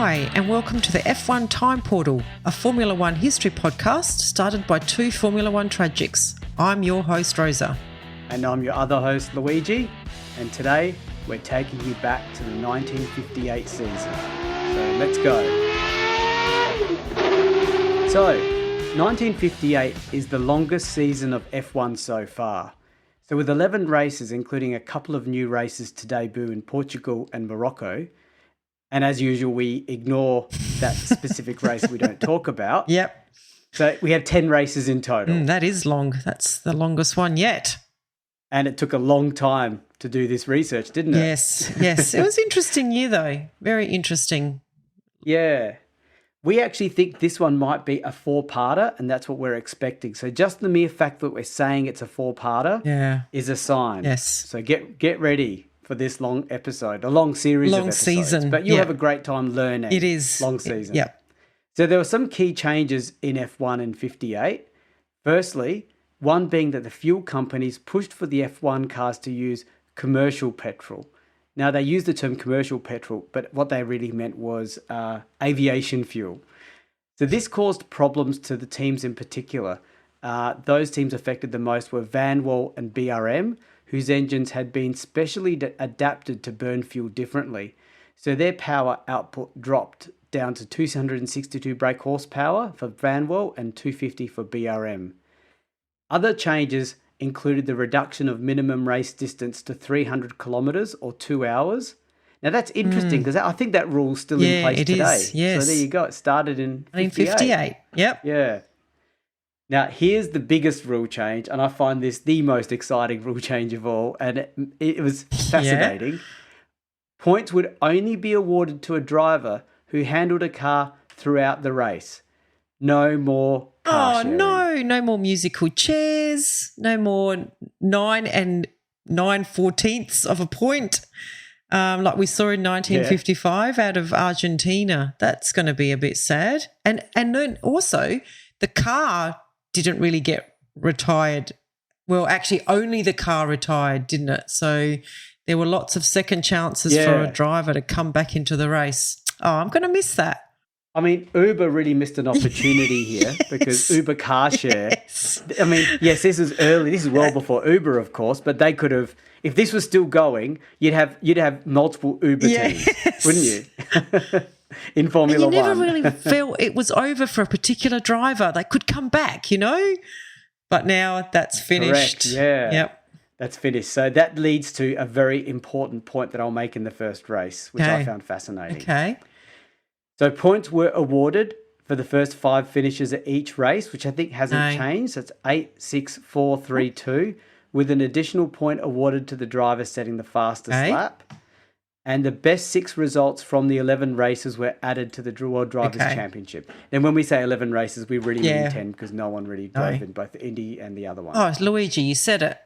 Hi, and welcome to the F1 Time Portal, a Formula One history podcast started by two Formula One tragics. I'm your host, Rosa. And I'm your other host, Luigi. And today, we're taking you back to the 1958 season. So let's go. So, 1958 is the longest season of F1 so far. So with 11 races, including a couple of new races to debut in Portugal and Morocco, and as usual, we ignore that specific race we don't talk about. Yep. So we have 10 races in total. That is long. That's the longest one yet. And it took a long time to do this research, didn't it? Yes. It was an interesting year, though. Very interesting. Yeah. We actually think this one might be a four-parter, and that's what we're expecting. So just the mere fact that we're saying it's a four-parter is a sign. Yes. So get ready for this long episode, a long series of episodes. Long season. But you'll have a great time learning. It is. Long season. Yep. So there were some key changes in F1 in 58. Firstly, one being that the fuel companies pushed for the F1 cars to use commercial petrol. Now, they used the term commercial petrol, but what they really meant was aviation fuel. So this caused problems to the teams in particular. Those teams affected the most were Van Wall and BRM, whose engines had been specially adapted to burn fuel differently. So their power output dropped down to 262 brake horsepower for Van Wall and 250 for BRM. Other changes included the reduction of minimum race distance to 300 kilometres or 2 hours. Now, that's interesting because I think that rule's still in place today. Yes. So there you go. It started in 1958. Yep. Yeah. Now, here's the biggest rule change, and I find this the most exciting rule change of all, and it was fascinating. Points would only be awarded to a driver who handled a car throughout the race. No more car sharing. No more musical chairs, no more 9 9/14 of a point, like we saw in 1955 out of Argentina. That's going to be a bit sad. And then also the car didn't really get retired. Well, actually only the car retired, didn't it? So there were lots of second chances for a driver to come back into the race. Oh, I'm going to miss that. I mean, Uber really missed an opportunity here because Uber car share. Yes. I mean, yes, this is early. This is well before Uber, of course, but they could have, if this was still going, you'd have multiple Uber teams, wouldn't you? In Formula One. You never really felt it was over for a particular driver. They could come back, but now that's finished. Correct, yeah. Yep. That's finished. So that leads to a very important point that I'll make in the first race, which I found fascinating. Okay. So points were awarded for the first 5 finishes at each race, which I think hasn't changed. So it's 8, 6, 4, 3, 2, with an additional point awarded to the driver setting the fastest lap. And the best 6 results from the 11 races were added to the World Drivers' Championship. And when we say 11 races, we really mean 10 because no one really drove in both the Indy and the other one. Oh, Luigi, you said it.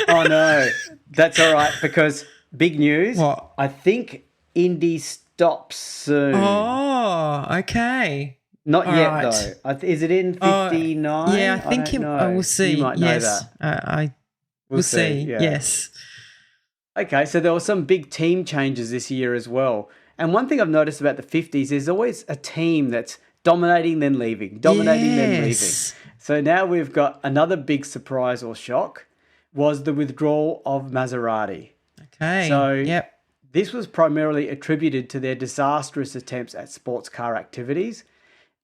Oh, no. That's all right because big news. What? I think Indy stops soon. Oh, okay. Not yet, though. Is it in 59? Yeah, I think we'll see. You might know that. We'll see. Yeah. Yes. Okay, so there were some big team changes this year as well. And one thing I've noticed about the 50s is always a team that's dominating, then leaving, dominating, then leaving. So now we've got another big surprise or shock was the withdrawal of Maserati. Okay. So this was primarily attributed to their disastrous attempts at sports car activities.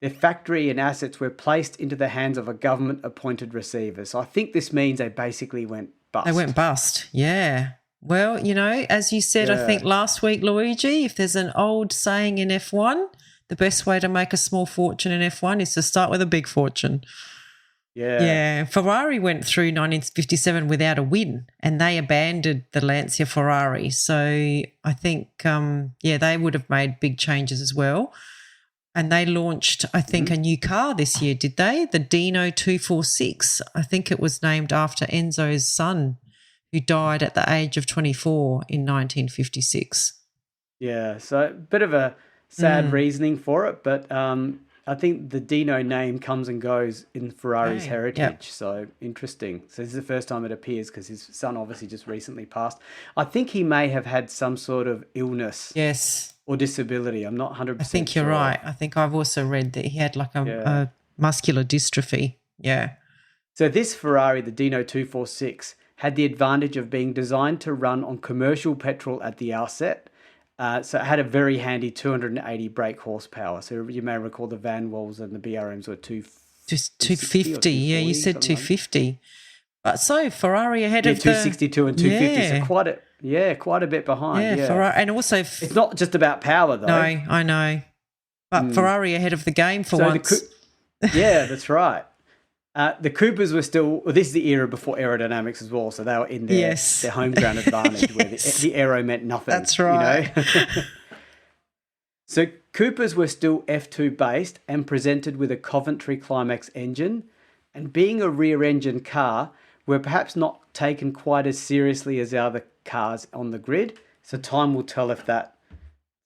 Their factory and assets were placed into the hands of a government-appointed receiver. So I think this means they basically went bust. They went bust, yeah. Well, as you said, I think last week, Luigi, if there's an old saying in F1, the best way to make a small fortune in F1 is to start with a big fortune. Yeah. Yeah. Ferrari went through 1957 without a win and they abandoned the Lancia Ferrari. So I think, they would have made big changes as well. And they launched, I think, a new car this year, did they? The Dino 246. I think it was named after Enzo's son, who died at the age of 24 in 1956. Yeah, so a bit of a sad reasoning for it, but I think the Dino name comes and goes in Ferrari's heritage. Yep. So interesting. So this is the first time it appears because his son obviously just recently passed. I think he may have had some sort of illness. Yes. Or disability. I'm not 100% I think you're sure. right. I think I've also read that he had like a muscular dystrophy. Yeah. So this Ferrari, the Dino 246, had the advantage of being designed to run on commercial petrol at the outset. So it had a very handy 280 brake horsepower. So you may recall the Van Walls and the BRMs were just 250. Yeah, you said 250. But so Ferrari ahead of 262 and 250. So quite a bit behind. Yeah. Ferrari, and also it's not just about power though. No, I know. But Ferrari ahead of the game for once. Yeah, that's right. The Coopers were still. Well, this is the era before aerodynamics as well, so they were in their home ground advantage where the aero meant nothing. That's right. You know? So Coopers were still F2 based and presented with a Coventry Climax engine, and being a rear engine car, were perhaps not taken quite as seriously as the other cars on the grid. So time will tell if that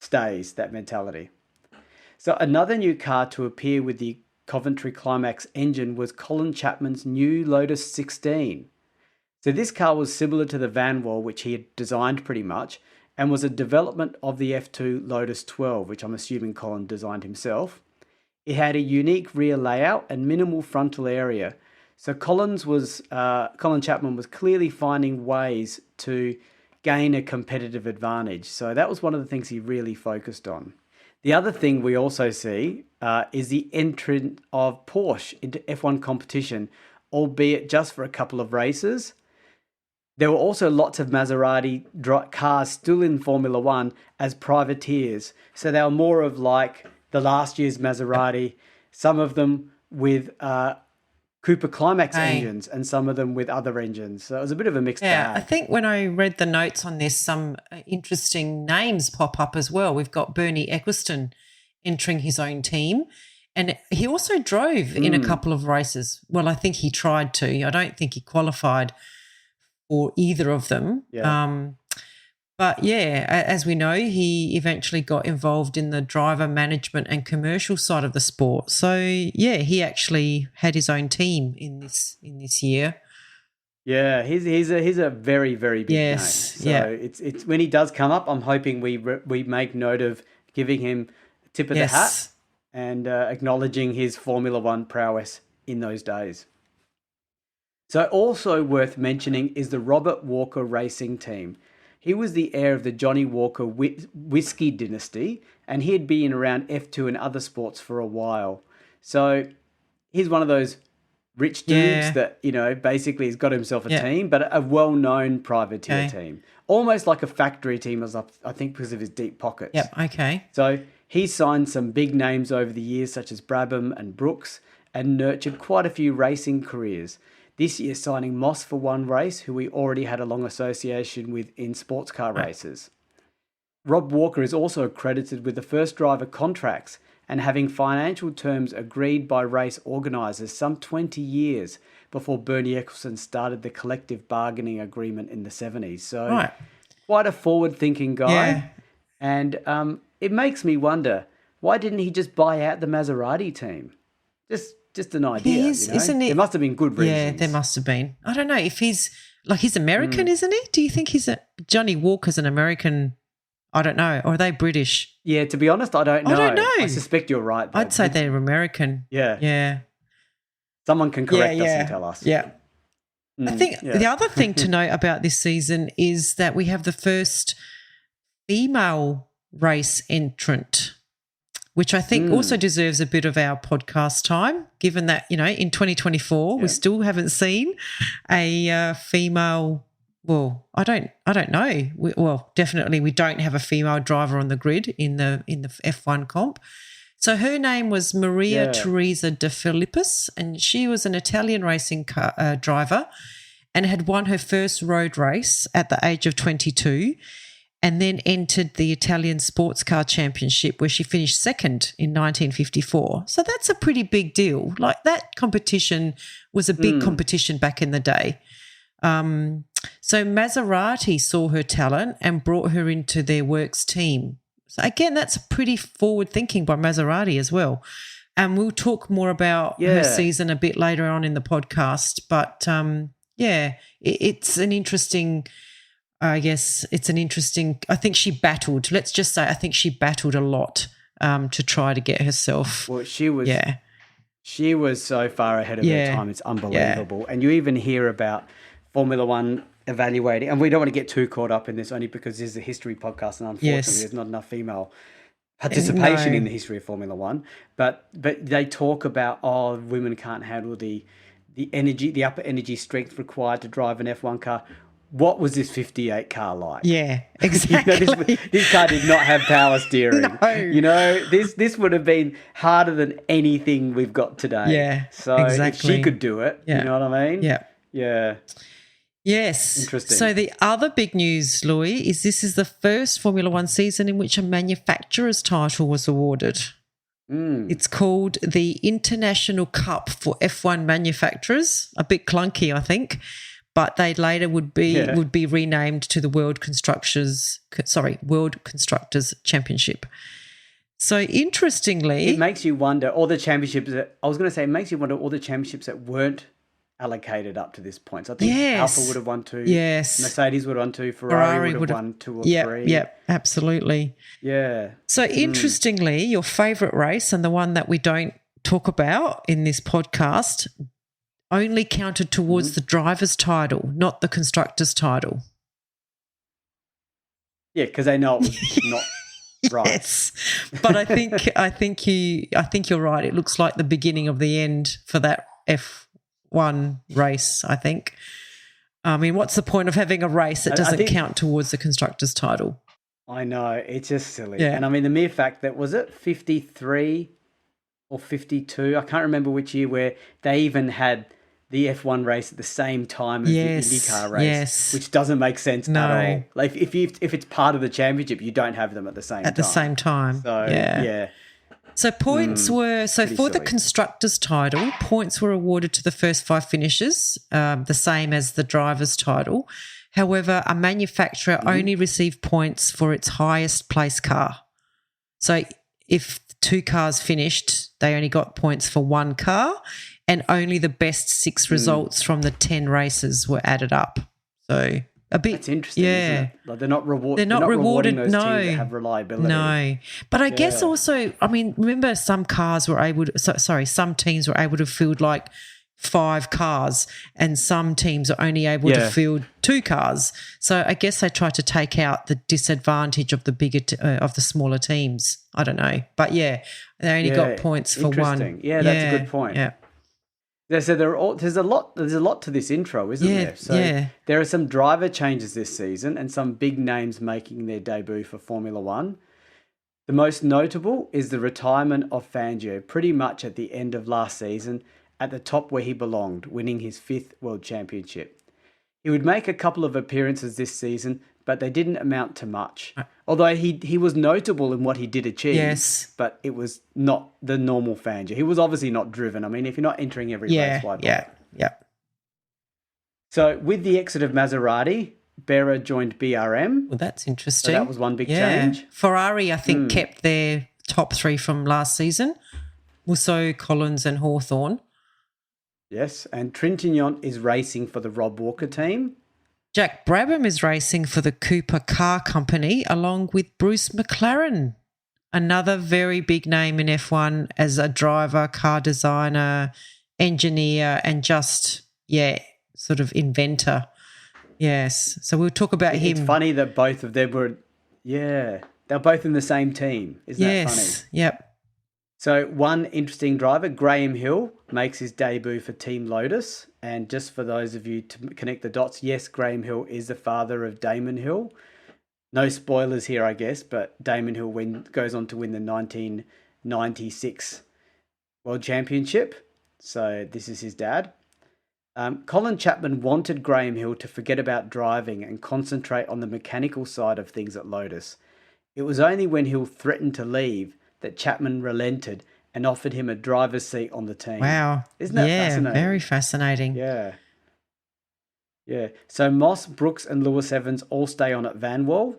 stays, that mentality. So another new car to appear with the Coventry Climax engine was Colin Chapman's new Lotus 16. So this car was similar to the Van Wall, which he had designed pretty much, and was a development of the F2 Lotus 12, which I'm assuming Colin designed himself. It had a unique rear layout and minimal frontal area. So Colin Chapman was clearly finding ways to gain a competitive advantage. So that was one of the things he really focused on. The other thing we also see is the entrance of Porsche into F1 competition, albeit just for a couple of races. There were also lots of Maserati cars still in Formula One as privateers. So they were more of like the last year's Maserati, some of them with Cooper Climax engines and some of them with other engines. So it was a bit of a mixed bag. I think when I read the notes on this, some interesting names pop up as well. We've got Bernie Eccleston entering his own team, and he also drove in a couple of races. Well, I think he tried to. I don't think he qualified for either of them. Yeah. But, yeah, as we know, he eventually got involved in the driver management and commercial side of the sport. So, yeah, he actually had his own team in this year. Yeah, he's a very, very big name. So it's when he does come up, I'm hoping we make note of giving him a tip of the hat and acknowledging his Formula One prowess in those days. So also worth mentioning is the Robert Walker Racing Team. He was the heir of the Johnny Walker whiskey dynasty, and he had been around F2 and other sports for a while. So he's one of those rich dudes that, basically has got himself a team, but a well-known privateer team. Almost like a factory team, I think, because of his deep pockets. Yep, okay. So he signed some big names over the years, such as Brabham and Brooks, and nurtured quite a few racing careers. This year signing Moss for one race, who we already had a long association with in sports car races. Rob Walker is also credited with the first driver contracts and having financial terms agreed by race organisers some 20 years before Bernie Eccleston started the collective bargaining agreement in the 70s. So quite a forward-thinking guy. Yeah. And it makes me wonder, why didn't he just buy out the Maserati team? Just an idea, isn't it? There must have been good reasons. Yeah, there must have been. I don't know if he's American, isn't he? Do you think Johnny Walker's an American? I don't know. Or are they British? Yeah, to be honest, I don't know. I don't know. I suspect you're right, though. I'd say they're American. Yeah. Yeah. Someone can correct us and tell us. Yeah. I think the other thing to note about this season is that we have the first female race entrant, which I think also deserves a bit of our podcast time, given that, in 2024 we still haven't seen a female. Well, I don't know. Definitely we don't have a female driver on the grid in the F1 comp. So her name was Maria Teresa De Filippis, and she was an Italian racing driver and had won her first road race at the age of 22. And then entered the Italian Sports Car Championship, where she finished second in 1954. So that's a pretty big deal. Like, that competition was a big competition back in the day. So Maserati saw her talent and brought her into their works team. So again, that's pretty forward thinking by Maserati as well. And we'll talk more about her season a bit later on in the podcast. But, it's an interesting – I think she battled. Let's just say I think she battled a lot to try to get herself. Well, she was so far ahead of her time. It's unbelievable. Yeah. And you even hear about Formula One evaluating, and we don't want to get too caught up in this only because this is a history podcast, and unfortunately there's not enough female participation in the history of Formula One. But they talk about, women can't handle the energy, the upper energy strength required to drive an F1 car. What was this 58 car like? Yeah, exactly. This car did not have power steering. No. This would have been harder than anything we've got today. Yeah, so exactly. if she could do it, you know what I mean? Yeah. Yeah. Yes. Interesting. So the other big news, Louis, is this is the first Formula One season in which a manufacturer's title was awarded. It's called the International Cup for F1 Manufacturers. A bit clunky, I think. But they later would be renamed to the World Constructors Championship. So interestingly, it makes you wonder all the championships it makes you wonder all the championships that weren't allocated up to this point. So I think Alfa would have won 2. Yes. Mercedes would have won 2. Ferrari would have won 2 or 3. Yeah, absolutely. Yeah. So interestingly, your favourite race and the one that we don't talk about in this podcast only counted towards the driver's title, not the constructor's title. Yeah, because they know it was not right. Yes, but I think you're right. It looks like the beginning of the end for that F1 race. I think. I mean, what's the point of having a race that doesn't count towards the constructor's title? I know, it's just silly. Yeah. And I mean, the mere fact that was it 53 or 52? I can't remember which year where they even had the F1 race at the same time as the IndyCar race, which doesn't make sense at all. Like if it's part of the championship, you don't have them at the same time. So yeah. So points were for the constructors' title, points were awarded to the first 5 finishers, the same as the driver's title. However, a manufacturer only received points for its highest place car. So if 2 cars finished, they only got points for 1 car. And only the best 6 results from the 10 races were added up. So a bit. That's interesting. Yeah, isn't it? Like they're not rewarding those teams that have reliability. No, but I guess also, I mean, remember some teams were able to field like 5 cars, and some teams are only able to field 2 cars. So I guess they try to take out the disadvantage of the of the smaller teams. I don't know, but they only got points for 1. Yeah, that's a good point. Yeah. So there's a lot to this intro, isn't there? So there are some driver changes this season and some big names making their debut for Formula One. The most notable is the retirement of Fangio pretty much at the end of last season, at the top where he belonged, winning his 5th World Championship. He would make a couple of appearances this season, but they didn't amount to much. Although he was notable in what he did achieve, but it was not the normal Fangio. He was obviously not driven. I mean, if you're not entering every race, why bother? Yeah. So with the exit of Maserati, Berra joined BRM. Well, that's interesting. So that was one big change. Ferrari, I think, kept their top 3 from last season. Musso, Collins and Hawthorn. Yes, and Trintignant is racing for the Rob Walker team. Jack Brabham is racing for the Cooper Car Company along with Bruce McLaren, another very big name in F1 as a driver, car designer, engineer and just, sort of inventor. Yes, so we'll talk about him. It's funny that both of them were, they're both in the same team. Isn't that funny? Yes, yep. So one interesting driver, Graham Hill, makes his debut for Team Lotus. And just for those of you to connect the dots, yes, Graham Hill is the father of Damon Hill. No spoilers here, I guess, but Damon Hill goes on to win the 1996 World Championship. So this is his dad. Colin Chapman wanted Graham Hill to forget about driving and concentrate on the mechanical side of things at Lotus. It was only when Hill threatened to leave that Chapman relented and offered him a driver's seat on the team. Wow. Isn't that fascinating? Yeah, very fascinating. Yeah. Yeah. So Moss, Brooks and Lewis Evans all stay on at Vanwall.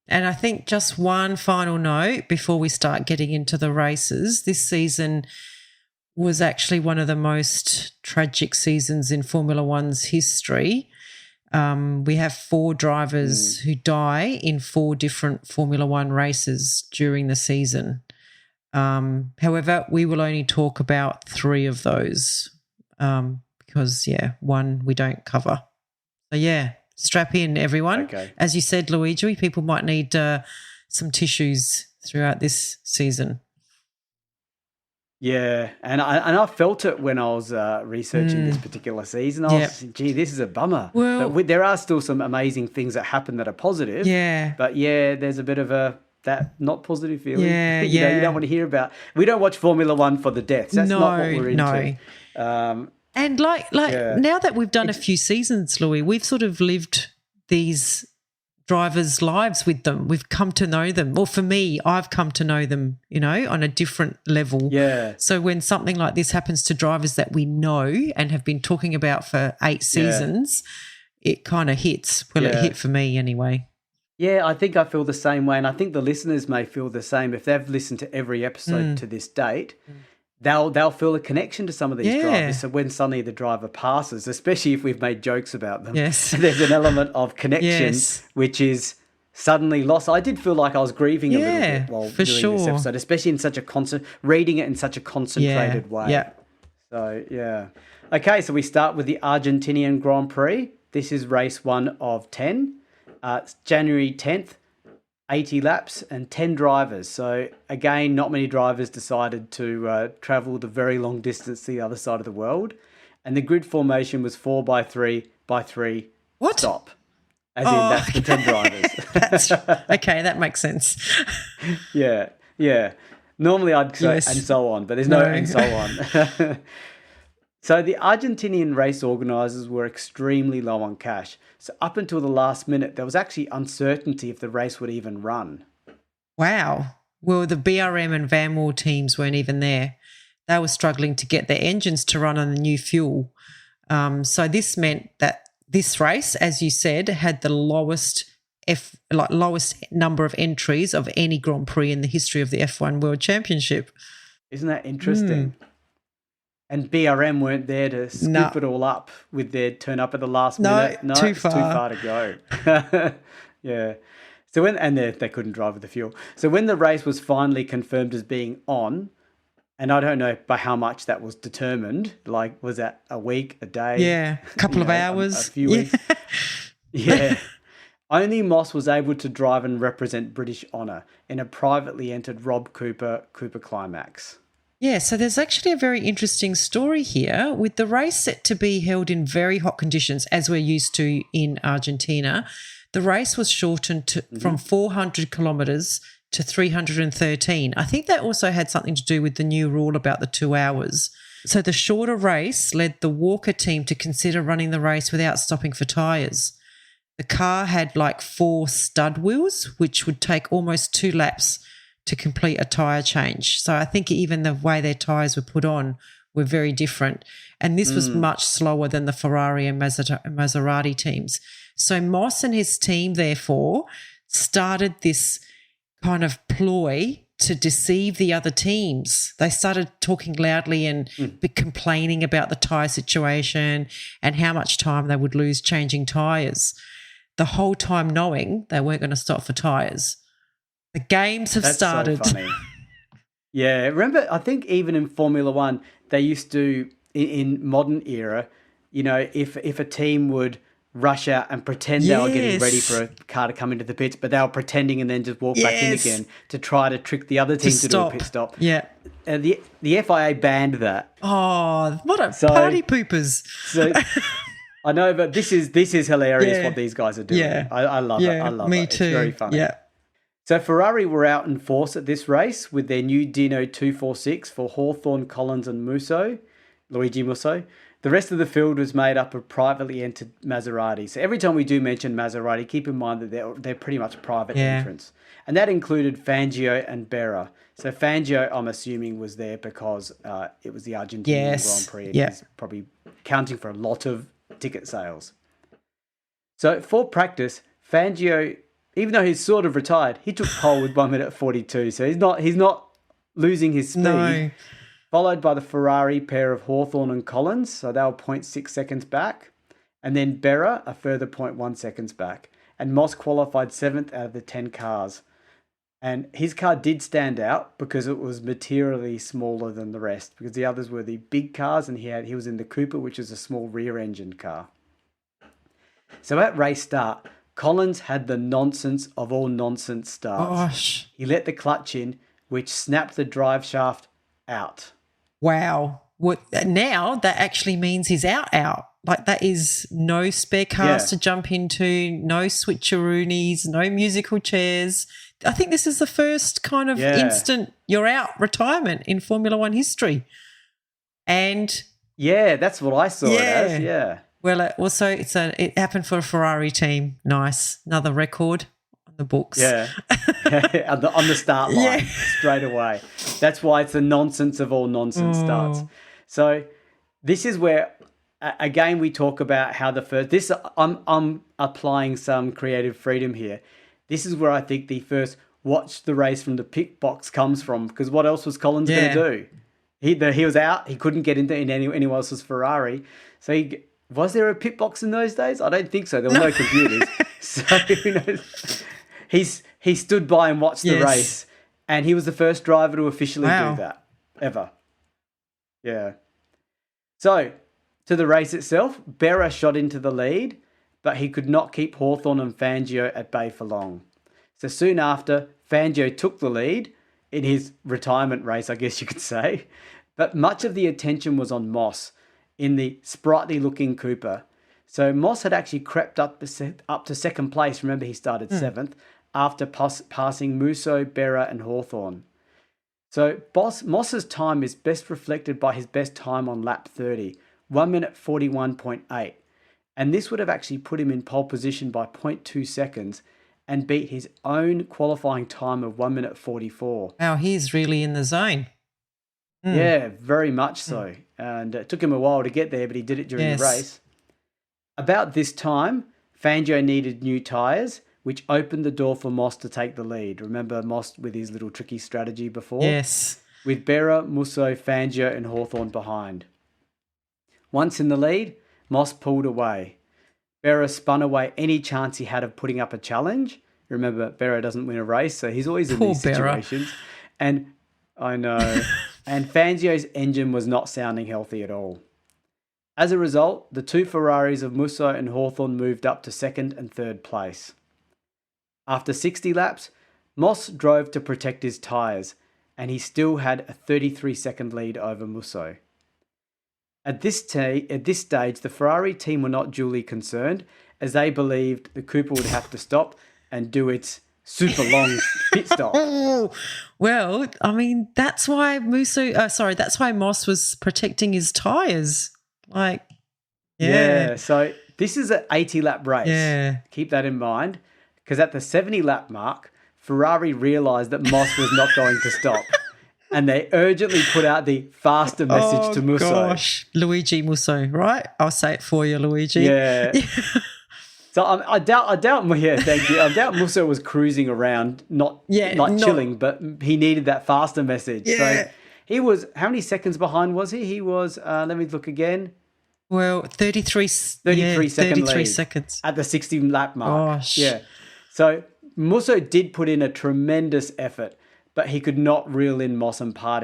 And I think just one final note before we start getting into the races, this season was actually one of the most tragic seasons in Formula One's history. We have 4 drivers who die in 4 different Formula One races during the season. However, we will only talk about 3 of those because, one we don't cover. So, strap in, everyone. Okay. As you said, Luigi, people might need some tissues throughout this season. Yeah, and I felt it when I was researching this particular season. I was thinking, gee, this is a bummer. Well, but there are still some amazing things that happen that are positive. Yeah. But, there's a bit of that not positive feeling. Yeah, you don't want to hear about. We don't watch Formula One for the deaths. That's not what we're into. No. And now that we've done a few seasons, Louis, we've sort of lived these drivers' lives with them. We've come to know them. Or for me, I've come to know them, on a different level. Yeah. So when something like this happens to drivers that we know and have been talking about for 8 seasons, it kind of hits. Well, it hit for me anyway. Yeah, I think I feel the same way, and I think the listeners may feel the same. If they've listened to every episode to this date, they'll feel a connection to some of these drivers. So when suddenly the driver passes, especially if we've made jokes about them, there's an element of connection which is suddenly lost. I did feel like I was grieving a little bit while doing this episode, especially in such a reading it in such a concentrated way. Yeah. So, Okay, so we start with the Argentinian Grand Prix. This is race 1 of 10. It's January 10th, 80 laps and 10 drivers. So, again, not many drivers decided to travel the very long distance to the other side of the world. And the grid formation was 4 by 3 by 3 stop. As in, that's the 10 drivers. Okay, that makes sense. Yeah. Normally I'd say and so on, but there's no and so on. So the Argentinian race organisers were extremely low on cash. So up until the last minute, there was actually uncertainty if the race would even run. Wow. Well, the BRM and Vanwall teams weren't even there. They were struggling to get their engines to run on the new fuel. So this meant that this race, as you said, had the lowest number of entries of any Grand Prix in the history of the F1 World Championship. Isn't that interesting? And BRM weren't there to scoop it all up with their turn up at the last minute. No, too far to go. Yeah. So they couldn't drive with the fuel. So when the race was finally confirmed as being on, and I don't know by how much that was determined, like was that a week, a day? Yeah, a couple of hours. A few weeks. Yeah. Only Moss was able to drive and represent British honour in a privately entered Rob Cooper Climax. Yeah, so there's actually a very interesting story here. With the race set to be held in very hot conditions, as we're used to in Argentina, the race was shortened from 400 kilometres to 313. I think that also had something to do with the new rule about the 2 hours. So the shorter race led the Walker team to consider running the race without stopping for tyres. The car had 4 stud wheels, which would take almost 2 laps to complete a tyre change. So I think even the way their tyres were put on were very different. And this was much slower than the Ferrari and Maserati teams. So Moss and his team, therefore, started this kind of ploy to deceive the other teams. They started talking loudly and complaining about the tyre situation and how much time they would lose changing tyres, the whole time knowing they weren't going to stop for tyres. The games have started. So funny. Yeah, remember, I think even in Formula One, they used to, in modern era, if a team would rush out and pretend they were getting ready for a car to come into the pits, but they were pretending and then just walk back in again to try to trick the other team to do a pit stop. Yeah. The FIA banned that. Oh, what a party poopers. So I know, but this is hilarious what these guys are doing. Yeah. I love it. I love it. Me too. It's very funny. Yeah. So Ferrari were out in force at this race with their new Dino 246 for Hawthorne, Collins and Luigi Musso. The rest of the field was made up of privately entered Maserati. So every time we do mention Maserati, keep in mind that they're pretty much private entrants. And that included Fangio and Berra. So Fangio, I'm assuming, was there because it was the Argentinian Grand Prix. And he's probably counting for a lot of ticket sales. So for practice, Fangio even though he's sort of retired, he took pole with 1 minute 42. So he's not losing his speed. No. Followed by the Ferrari pair of Hawthorn and Collins. So they were 0.6 seconds back. And then Berra, a further 0.1 seconds back. And Moss qualified 7th out of the 10 cars. And his car did stand out because it was materially smaller than the rest, because the others were the big cars and he was in the Cooper, which is a small rear-engined car. So at race start, Collins had the nonsense of all nonsense starts. Gosh. He let the clutch in, which snapped the drive shaft out. Wow. Now that actually means he's out. Like that is no spare cars to jump into, no switcheroonies, no musical chairs. I think this is the first kind of instant you're out retirement in Formula One history. And yeah, that's what I saw it as. Yeah. Well, it happened for a Ferrari team. Nice. Another record on the books. Yeah. on the start line straight away. That's why it's the nonsense of all nonsense starts. So this is where, again, we talk about how I'm applying some creative freedom here. This is where I think the first watch the race from the pit box comes from, because what else was Collins going to do? He was out. He couldn't get into anyone else's Ferrari. So was there a pit box in those days? I don't think so. There were no computers. So who knows? He stood by and watched the race, and he was the first driver to officially do that ever. Yeah. So to the race itself, Berra shot into the lead, but he could not keep Hawthorn and Fangio at bay for long. So soon after, Fangio took the lead in his retirement race, I guess you could say. But much of the attention was on Moss in the sprightly-looking Cooper. So Moss had actually crept up to second place. Remember, he started 7th after passing Musso, Berra and Hawthorn. So Moss's time is best reflected by his best time on lap 30, 1 minute 41.8. And this would have actually put him in pole position by 0.2 seconds and beat his own qualifying time of 1 minute 44. Wow, he's really in the zone. Yeah, very much so. And it took him a while to get there, but he did it during the race. About this time, Fangio needed new tyres, which opened the door for Moss to take the lead. Remember Moss with his little tricky strategy before? Yes. With Berra, Musso, Fangio and Hawthorn behind. Once in the lead, Moss pulled away. Berra spun away any chance he had of putting up a challenge. Remember, Berra doesn't win a race, so he's always in these situations. And I know. And Fangio's engine was not sounding healthy at all. As a result, the two Ferraris of Musso and Hawthorn moved up to 2nd and 3rd place. After 60 laps, Moss drove to protect his tyres, and he still had a 33-second lead over Musso. At this stage, the Ferrari team were not duly concerned, as they believed the Cooper would have to stop and do its super long pit stop. Well, I mean, that's why Moss was protecting his tyres. So this is an 80-lap race. Yeah. Keep that in mind, because at the 70-lap mark, Ferrari realised that Moss was not going to stop. And they urgently put out the faster message to Musso. Gosh, Luigi Musso, right? I'll say it for you, Luigi. Yeah. So I doubt. Yeah, thank you. I doubt Musso was cruising around, not chilling, but he needed that faster message. Yeah. So he was. How many seconds behind was he? He was. Let me look again. Well, 33 seconds at the 60 lap mark. Gosh. Yeah. So Musso did put in a tremendous effort, but he could not reel in Moss and pass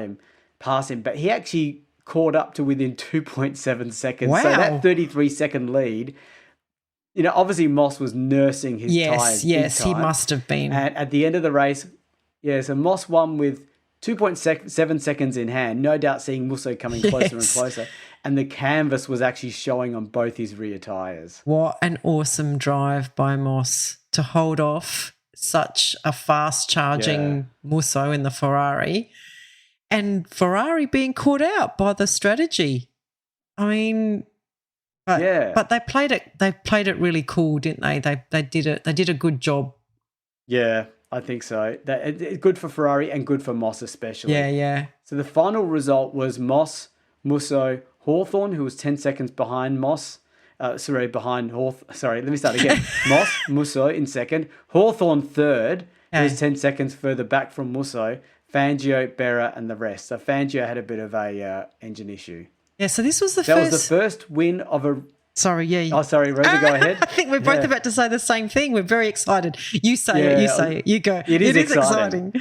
him. But he actually caught up to within 2.7 seconds. Wow. So that 33-second lead, obviously Moss was nursing his tyres. Yes, he must have been. And at the end of the race, so Moss won with 2.7 seconds in hand, no doubt seeing Musso coming closer and closer. And the canvas was actually showing on both his rear tyres. What an awesome drive by Moss to hold off such a fast-charging Musso in the Ferrari, and Ferrari being caught out by the strategy. I mean, but they played it. They played it really cool, didn't they? They did it. They did a good job. Yeah, I think so. It's good for Ferrari and good for Moss especially. Yeah. So the final result was Moss, Musso, Hawthorn, who was 10 seconds behind Moss, behind let me start again. Moss, Musso in second, Hawthorn third, who was 10 seconds further back from Musso, Fangio, Berra, and the rest. So Fangio had a bit of a engine issue. Yeah, so this was that was the first win of a... Sorry, yeah. Oh, sorry, Rosa, go ahead. I think we're both about to say the same thing. We're very excited. You say it. You go. It is exciting.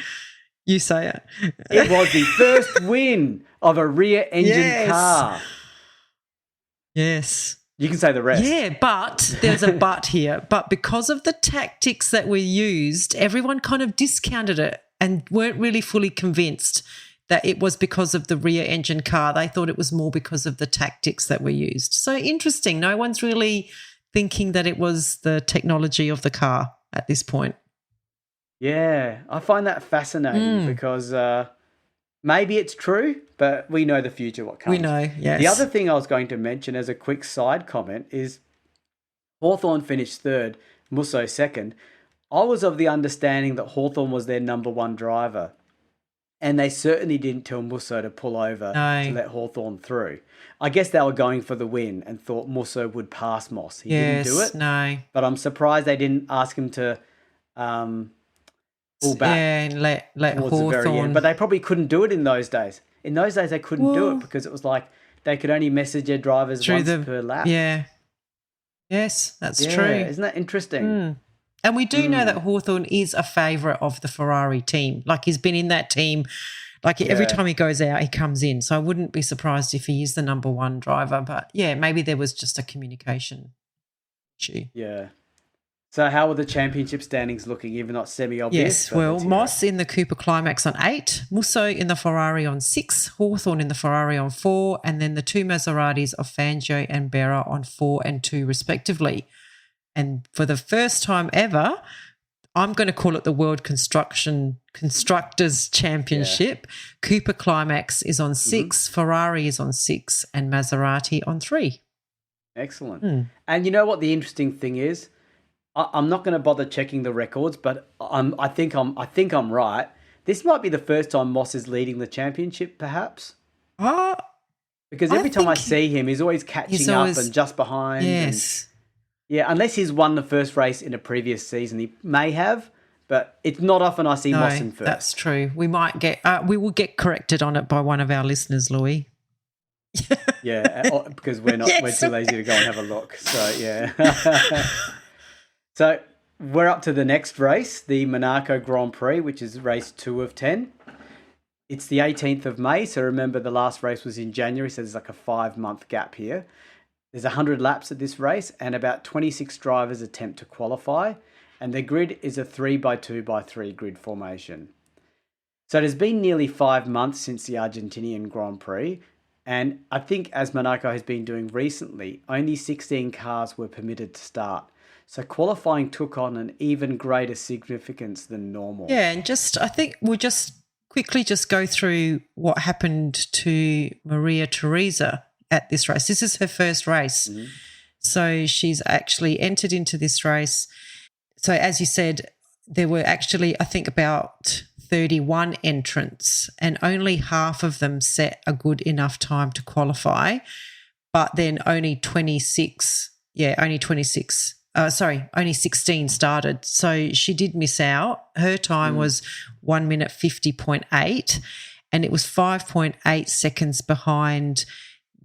You say it. It was the first win of a rear engine car. Yes. You can say the rest. Yeah, but there's a but here. But because of the tactics that were used, everyone kind of discounted it and weren't really fully convinced that it was because of the rear engine car. They thought it was more because of the tactics that were used. So interesting. No one's really thinking that it was the technology of the car at this point. Yeah, I find that fascinating because maybe it's true, but we know the future, what comes. We know, yes. The other thing I was going to mention as a quick side comment is Hawthorn finished third, Musso second. I was of the understanding that Hawthorn was their number one driver, and they certainly didn't tell Musso to pull over to let Hawthorn through. I guess they were going for the win and thought Musso would pass Moss. He didn't do it. No. But I'm surprised they didn't ask him to... pull back and let towards the very end. But they probably couldn't do it in those days. In those days, they couldn't do it because it was like they could only message their drivers once per lap. Yeah. Yes, that's true. Isn't that interesting? And we do know that Hawthorn is a favourite of the Ferrari team. Like he's been in that team. Like every time he goes out, he comes in. So I wouldn't be surprised if he is the number one driver. But, yeah, maybe there was just a communication issue. Yeah. So how were the championship standings looking, even not semi-obvious? Yes, well, Moss in the Cooper Climax on 8, Musso in the Ferrari on 6, Hawthorn in the Ferrari on 4, and then the two Maseratis of Fangio and Berra on 4 and 2 respectively. And for the first time ever, I'm going to call it the World Constructors Championship. Yeah. Cooper Climax is on 6, Ferrari is on 6, and Maserati on 3. Excellent. And you know what the interesting thing is? I'm not going to bother checking the records, but I think I'm right. This might be the first time Moss is leading the championship, perhaps. Because every time I see him, he's always catching up and just behind. Yes. Unless he's won the first race in a previous season, he may have, but it's not often I see Moss in first. That's true. We might get we will get corrected on it by one of our listeners, Louis. Because we're too lazy to go and have a look. So yeah. So we're up to the next race, the Monaco Grand Prix, which is race 2 of 10. It's the 18th of May, so remember the last race was in January, so there's like a 5-month gap here. There's 100 laps at this race and about 26 drivers attempt to qualify, and the grid is a 3x2x3 grid formation. So it has been nearly 5 months since the Argentinian Grand Prix, and I think as Monaco has been doing recently, only 16 cars were permitted to start. So qualifying took on an even greater significance than normal. Yeah, and I think we'll just quickly go through what happened to Maria Teresa at this race. This is her first race. So she's actually entered into this race. So as you said, there were actually, I think, about 31 entrants and only half of them set a good enough time to qualify, but then only 16 started. So she did miss out. Her time was 1 minute 50.8 and it was 5.8 seconds behind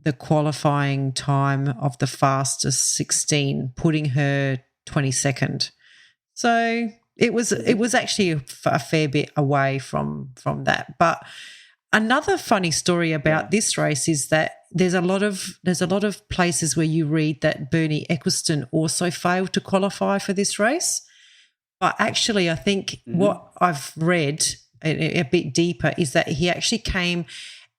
the qualifying time of the fastest 16, putting her 22nd. So it was actually a fair bit away from that. But another funny story about this race is that there's a lot of places where you read that Bernie Ecclestone also failed to qualify for this race. But actually, I think what I've read a bit deeper is that he actually came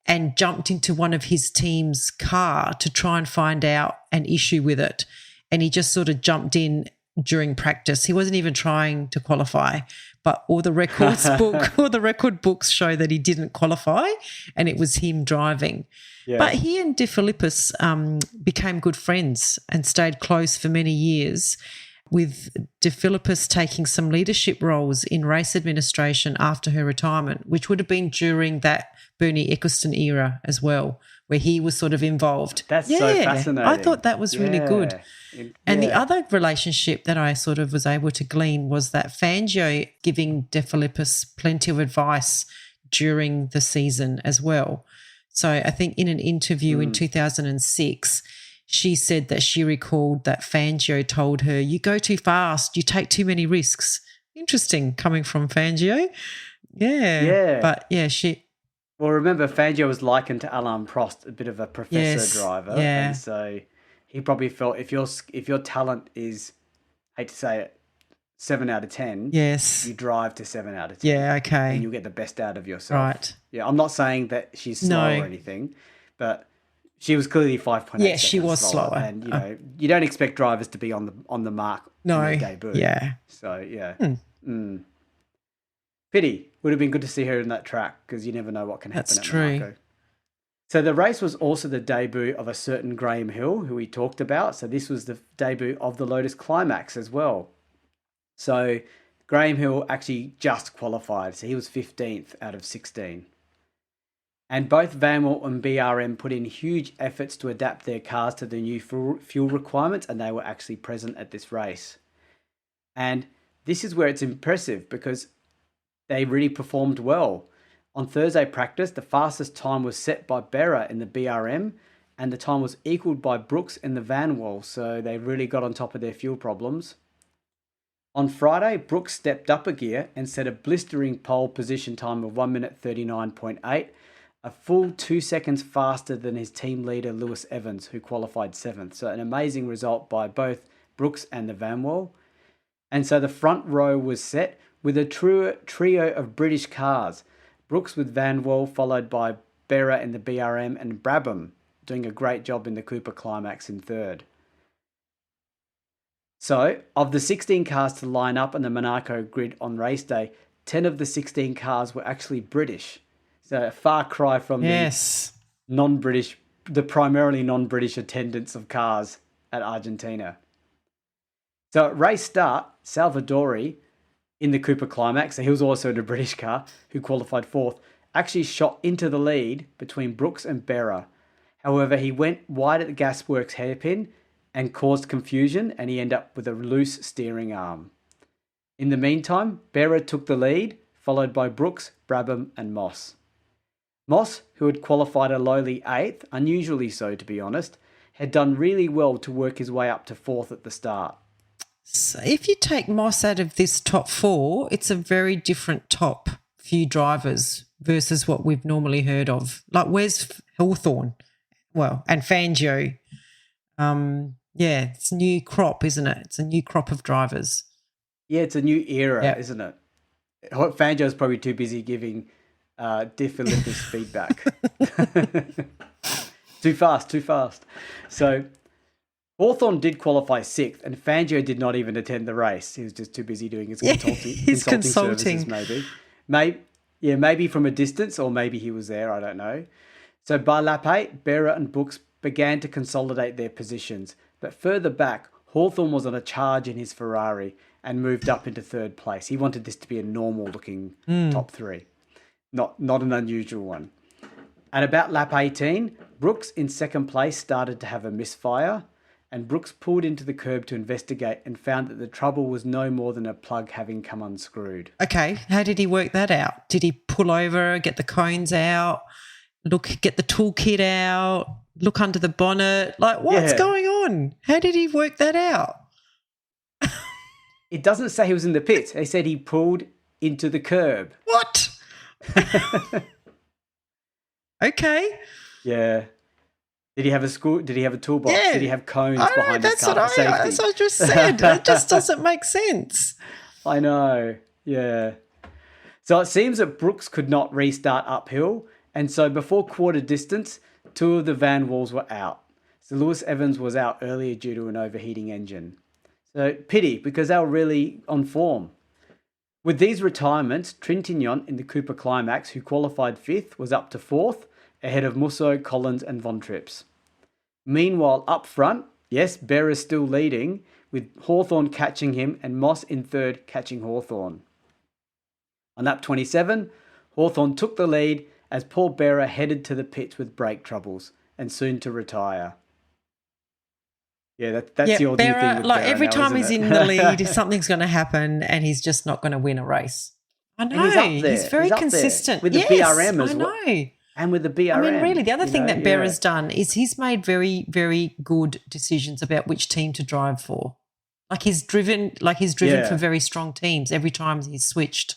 and jumped into one of his team's car to try and find out an issue with it. And he just sort of jumped in during practice. He wasn't even trying to qualify, but all the record books show that he didn't qualify and it was him driving. Yeah. But he and De Philippis became good friends and stayed close for many years, with De Philippis taking some leadership roles in race administration after her retirement, which would have been during that Bernie Ecclestone era as well, where he was sort of involved. That's so fascinating. I thought that was really good. And the Yeah. other relationship that I sort of was able to glean was that Fangio giving De Philippis plenty of advice during the season as well. So I think in an interview in 2006, she said that she recalled that Fangio told her, "You go too fast, you take too many risks." Interesting coming from Fangio. Yeah. But yeah, Well, remember, Fangio was likened to Alain Prost, a bit of a professor driver. Yeah. And so he probably felt if your talent is, hate to say it, 7 out of 10, yes, you drive to 7 out of 10. Yeah, okay. And you'll get the best out of yourself. Right. Yeah, I'm not saying that she's slow or anything, but she was clearly 5.8 Yeah, she was slower. And, you don't expect drivers to be on the mark in their debut. Yeah. So, yeah. Pity. Would have been good to see her in that track because you never know what can happen at Monaco. So the race was also the debut of a certain Graham Hill, who we talked about. So this was the debut of the Lotus Climax as well. So Graham Hill actually just qualified. So he was 15th out of 16. And both Vanwell and BRM put in huge efforts to adapt their cars to the new fuel requirements, and they were actually present at this race. And this is where it's impressive because they really performed well. On Thursday practice, the fastest time was set by Berra in the BRM, and the time was equalled by Brooks in the Vanwell, so they really got on top of their fuel problems. On Friday, Brooks stepped up a gear and set a blistering pole position time of 1 minute 39.8, a full 2 seconds faster than his team leader Lewis Evans, who qualified 7th. So an amazing result by both Brooks and the Vanwell. And so the front row was set with a trio of British cars. Brooks with Vanwell, followed by Berra in the BRM, and Brabham doing a great job in the Cooper Climax in 3rd. So, of the 16 cars to line up on the Monaco grid on race day, 10 of the 16 cars were actually British. So, a far cry from the primarily non-British attendance of cars at Argentina. So, at race start, Salvadori in the Cooper Climax, so he was also in a British car, who qualified 4th, actually shot into the lead between Brooks and Berra. However, he went wide at the gasworks hairpin and caused confusion, and he ended up with a loose steering arm. In the meantime, Berra took the lead, followed by Brooks, Brabham and Moss. Moss, who had qualified a lowly 8th, unusually so to be honest, had done really well to work his way up to 4th at the start. So if you take Moss out of this top 4, it's a very different top few drivers versus what we've normally heard of. Like, where's Hawthorn? Well, and Fangio. It's a new crop, isn't it? It's a new crop of drivers. Yeah, it's a new era, isn't it? Fangio's probably too busy giving De Philippis feedback. Too fast. So Hawthorn did qualify 6th, and Fangio did not even attend the race. He was just too busy doing his consulting services, maybe from a distance, or maybe he was there, I don't know. So by lap 8, Berra and Brooks began to consolidate their positions, but further back, Hawthorn was on a charge in his Ferrari and moved up into 3rd place. He wanted this to be a normal-looking top 3, not an unusual one. At about lap 18, Brooks in 2nd place started to have a misfire, and Brooks pulled into the curb to investigate and found that the trouble was no more than a plug having come unscrewed. Okay, how did he work that out? Did he pull over, get the cones out, get the toolkit out, look under the bonnet? Like, what's going on? How did he work that out? It doesn't say he was in the pits. They said he pulled into the curb. What? Okay. Yeah. Did he have a toolbox? Yeah. Did he have cones behind his car for safety? That's what I just said. It just doesn't make sense. I know. Yeah. So it seems that Brooks could not restart uphill, and so before quarter distance, 2 of the Vanwells were out. So Lewis Evans was out earlier due to an overheating engine. So pity, because they were really on form. With these retirements, Trintignant in the Cooper Climax, who qualified 5th, was up to 4th, ahead of Musso, Collins and Von Trips. Meanwhile, up front, yes, Berra is still leading, with Hawthorn catching him and Moss in 3rd catching Hawthorn. On lap 27, Hawthorn took the lead as Paul Berra headed to the pits with brake troubles. and soon to retire. Yeah, that's the old new thing Berra, with like Berra every now, time he's isn't in it? the lead, something's going to happen and he's just not going to win a race. I know. And he's up there. He's very He's up there consistent. with the BRM as well. I know. And with the BRM. I mean, really, the other thing that yeah. Berra's done is he's made very, very good decisions about which team to drive for. He's driven for very strong teams every time he's switched.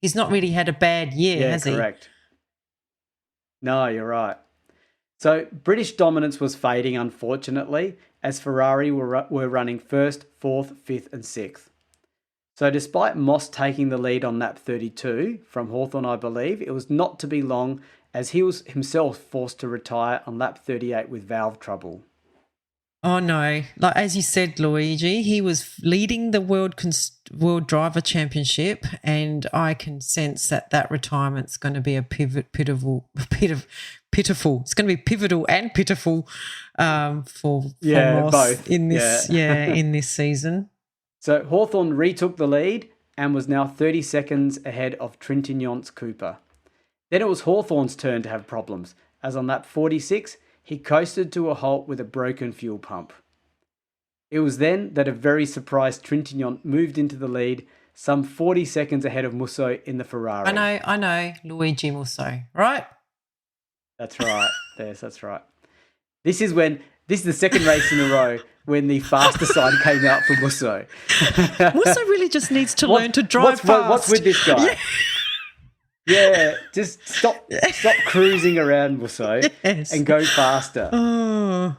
He's not really had a bad year, has he? Yeah, correct. No, you're right. So British dominance was fading, unfortunately, as Ferrari were running first, fourth, fifth and sixth. So despite Moss taking the lead on lap 32 from Hawthorn, I believe, it was not to be long as he was himself forced to retire on lap 38 with valve trouble. Oh, no. Like, as you said, Luigi, he was leading the World Driver Championship, and I can sense that retirement's going to be a pitiful. It's going to be pivotal and pitiful for Moss both. in this in this season. So Hawthorn retook the lead and was now 30 seconds ahead of Trintignont's Cooper. Then it was Hawthorn's turn to have problems, as on lap 46, he coasted to a halt with a broken fuel pump. It was then that a very surprised Trintignant moved into the lead, some 40 seconds ahead of Musso in the Ferrari. I know, Luigi Musso, right? That's right. Yes, that's right. This is the second race in a row when the faster sign came out for Musso. Musso really just needs to learn to drive fast. What's with this guy? Yeah, just stop cruising around Musso and go faster. Oh.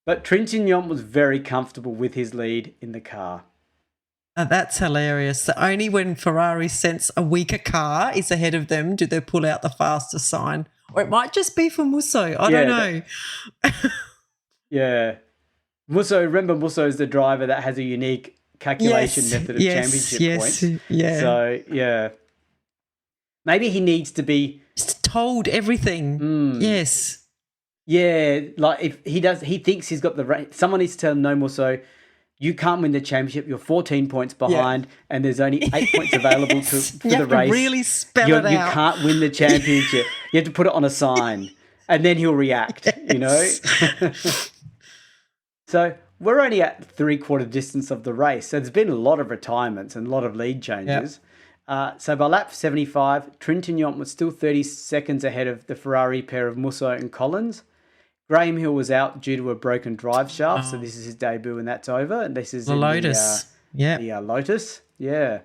But Trintignant was very comfortable with his lead in the car. Oh, that's hilarious. So only when Ferrari sense a weaker car is ahead of them do they pull out the faster sign. Or it might just be for Musso. I don't know. Yeah. Remember Musso is the driver that has a unique calculation method of championship points. Yeah. So, yeah. Maybe he needs to be just told everything. Yes. Yeah, like if he thinks he's got the right. Someone needs to tell him, no, Musso, you can't win the championship. You're 14 points behind, and there's only 8 points available for the race. Really spell it out. You can't win the championship. You have to put it on a sign, and then he'll react. You know. So we're only at 3/4 distance of the race. So there's been a lot of retirements and a lot of lead changes. So by lap 75, Trintignant was still 30 seconds ahead of the Ferrari pair of Musso and Collins. Graham Hill was out due to a broken drive shaft, so this is his debut and that's over. And this is the Lotus. The Lotus. Yeah.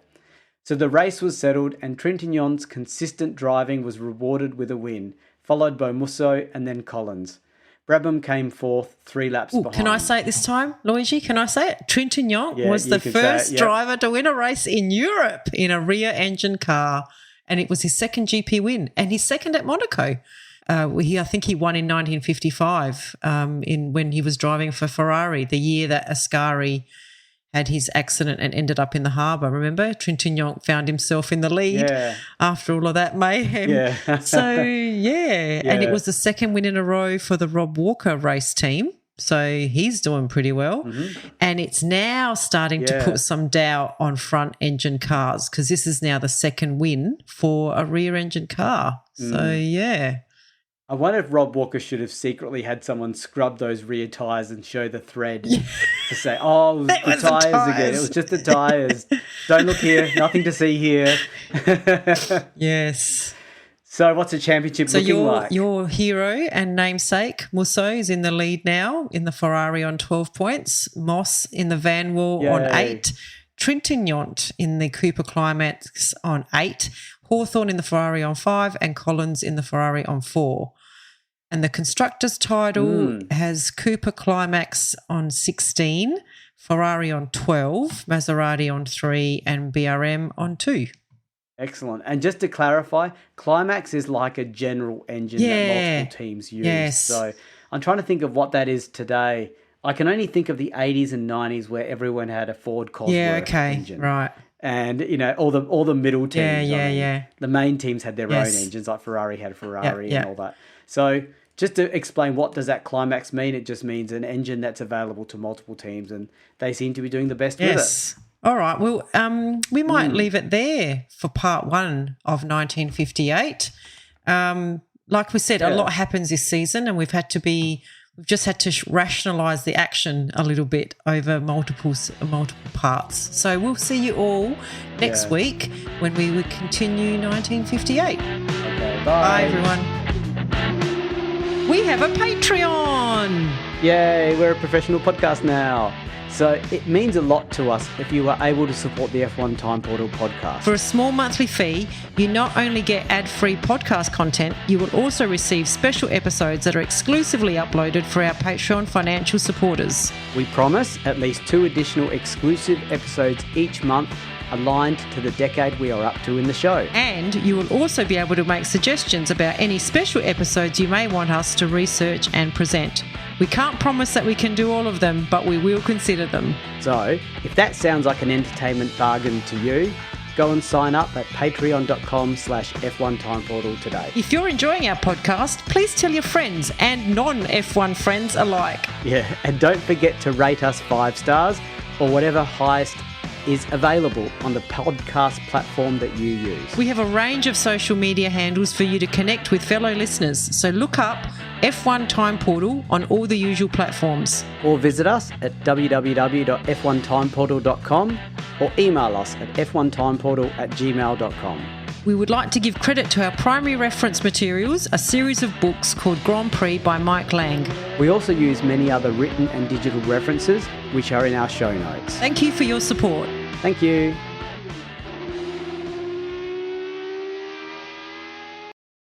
So the race was settled and Trintignant's consistent driving was rewarded with a win, followed by Musso and then Collins. Brabham came fourth 3 laps behind. Can I say it this time, Luigi? Can I say it? Trintignant was the first driver to win a race in Europe in a rear engine car, and it was his second GP win and his second at Monaco. I think he won in 1955 when he was driving for Ferrari, the year that Ascari had his accident and ended up in the harbour. Remember, Trintignant found himself in the lead after all of that mayhem. Yeah. So, and it was the second win in a row for the Rob Walker race team. So he's doing pretty well. Mm-hmm. And it's now starting to put some doubt on front engine cars because this is now the second win for a rear engine car. So, I wonder if Rob Walker should have secretly had someone scrub those rear tyres and show the thread to say, oh, it was the tyres again. It was just the tyres. Don't look here. Nothing to see here. Yes. So what's the championship looking like? So your hero and namesake, Musso, is in the lead now in the Ferrari on 12 points. Moss in the Vanwall on 8. Trintignant in the Cooper Climax on 8. Hawthorn in the Ferrari on 5 and Collins in the Ferrari on 4. And the constructors' title has Cooper Climax on 16, Ferrari on 12, Maserati on 3 and BRM on 2. Excellent. And just to clarify, Climax is like a general engine that multiple teams use. Yes. So I'm trying to think of what that is today. I can only think of the 80s and 90s where everyone had a Ford Cosworth engine. Right. And, all the middle teams. The main teams had their own engines, like Ferrari had a Ferrari and all that. So just to explain, what does that Climax mean? It just means an engine that's available to multiple teams, and they seem to be doing the best with it. All right. Well, we might leave it there for part 1 of 1958. like we said, a lot happens this season, and we've just had to rationalise the action a little bit over multiple parts. So we'll see you all next week when we will continue 1958. Okay, Bye, everyone. We have a Patreon. Yay, we're a professional podcast now. So it means a lot to us if you are able to support the F1 Time Portal podcast. For a small monthly fee, you not only get ad-free podcast content, you will also receive special episodes that are exclusively uploaded for our Patreon financial supporters. We promise at least 2 additional exclusive episodes each month aligned to the decade we are up to in the show. And you will also be able to make suggestions about any special episodes you may want us to research and present. We can't promise that we can do all of them, but we will consider them. So, if that sounds like an entertainment bargain to you, go and sign up at patreon.com/F1 Time Portal today. If you're enjoying our podcast, please tell your friends and non-F1 friends alike. Yeah, and don't forget to rate us 5 stars or whatever highest is available on the podcast platform that you use. We have a range of social media handles for you to connect with fellow listeners, so look up F1 Time Portal on all the usual platforms. Or visit us at www.f1timeportal.com or email us at f1timeportal@gmail.com. We would like to give credit to our primary reference materials, a series of books called Grand Prix by Mike Lang. We also use many other written and digital references, which are in our show notes. Thank you for your support. Thank you.